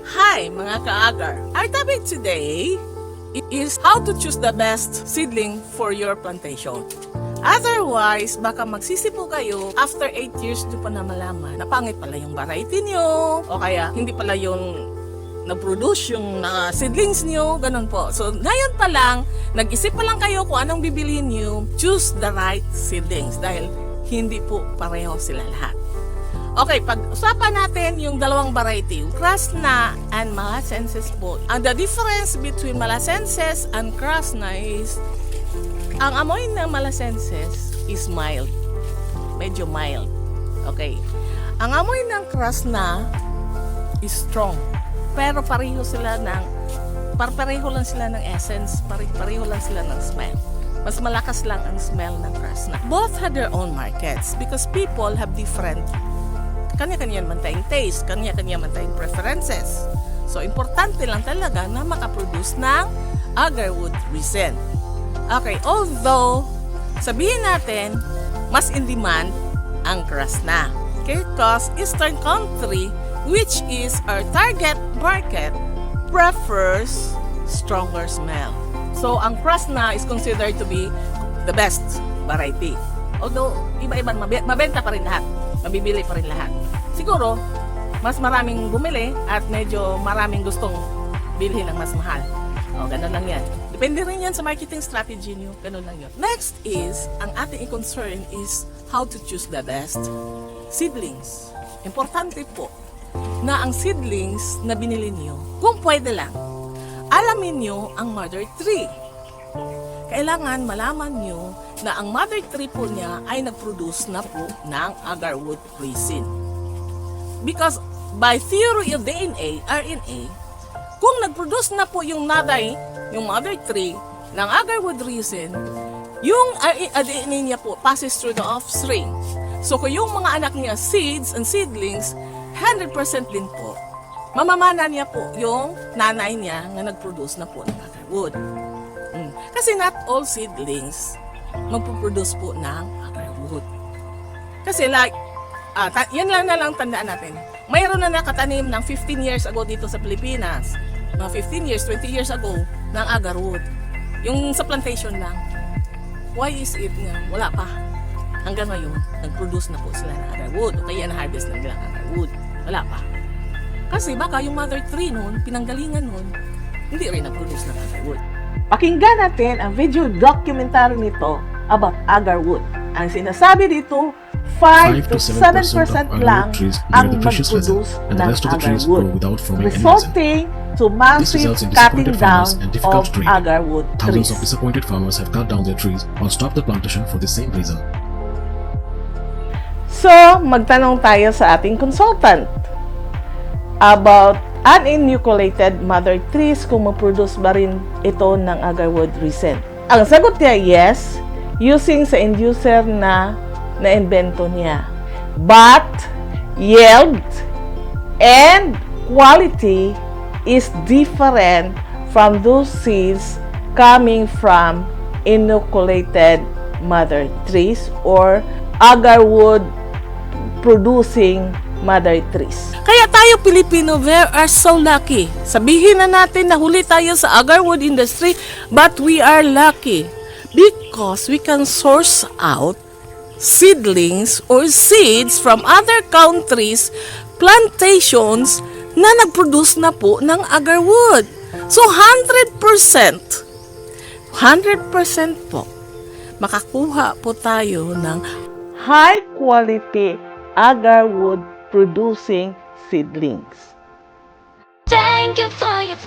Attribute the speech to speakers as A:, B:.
A: Hi mga ka-agar! Our topic today is how to choose the best seedling for your plantation. Otherwise, baka magsisipo kayo after 8 years nyo pa na malaman na pangit pala yung variety nyo o kaya hindi pala yung na-produce yung seedlings nyo, ganun po. So, ngayon pa lang, nag-isip pa lang kayo kung anong bibilihin nyo, choose the right seedlings dahil hindi po pareho sila lahat. Okay, pag-usapan natin yung dalawang variety, Krasna and Malasenses po. And the difference between Malasenses and Krasna is, ang amoy ng Malasenses is mild. Medyo mild. Okay. Ang amoy ng Krasna is strong. Pero pareho lang sila ng essence, pareho lang sila ng smell. Mas malakas lang ang smell ng Krasna. Both have their own markets because people have different kanya-kanya man tayong taste, kanya-kanya man tayong preferences. So, importante lang talaga na makaproduce ng agarwood resin. Okay, although, sabihin natin, mas in demand ang Krasna. Okay, because Eastern country, which is our target market, prefers stronger smell. So, ang Krasna is considered to be the best variety. Although, iba-ibang mabenta pa rin lahat. Mabibili pa rin lahat. Siguro, mas maraming bumili at medyo maraming gustong bilhin ng mas mahal. O, ganun lang yan. Depende rin yan sa marketing strategy nyo. Ganun lang yun. Next is, ang ating concern is how to choose the best seedlings. Importante po na ang seedlings na binili nyo, kung pwede lang, alamin nyo ang mother tree. Kailangan malaman nyo na ang mother tree po niya ay nag-produce na po ng agarwood resin. Because by theory of DNA, RNA, kung nag-produce na po yung naday, yung mother tree ng agarwood resin, yung DNA niya po passes through the offspring. So kung yung mga anak niya, seeds and seedlings, 100% din po, mamamana niya po yung nanay niya na nag-produce na po ng agarwood. Kasi not all seedlings magpo-produce po ng agarwood. Kasi like, yan lang na lang tandaan natin. Mayroon na nakatanim ng 15 years ago dito sa Pilipinas. Mga 15 years, 20 years ago ng agarwood. Yung sa plantation lang. Why is it nga? Wala pa. Hanggang ngayon, nag-produce na po sila ng agarwood. O kaya na-harvest na nila ng agarwood. Wala pa. Kasi baka yung mother tree noon, pinanggalingan noon, hindi rin nag-produce ng agarwood. Pakinggan natin ang video documentary nito about agarwood. Ang sinasabi dito, 5 to 7% lang ang mag-produce ng agarwood, resulting to massive cutting down of agarwood trees.
B: Thousands of disappointed farmers have cut down their trees or stopped the plantation for the same reason.
A: So, magtanong tayo sa ating consultant about uninoculated mother trees kung mag-produce ba rin ito ng agarwood resin. Ang sagot niya, yes, using sa inducer na na-invento niya. But, yield and quality is different from those seeds coming from inoculated mother trees or agarwood producing mother trees. Kaya tayo Pilipino, we are so lucky. Sabihin na natin na huli tayo sa agarwood industry, but we are lucky because we can source out seedlings or seeds from other countries, plantations na nag-produce na po ng agarwood. So 100% po makakuha po tayo ng high quality agarwood producing seedlings.
C: Thank you for your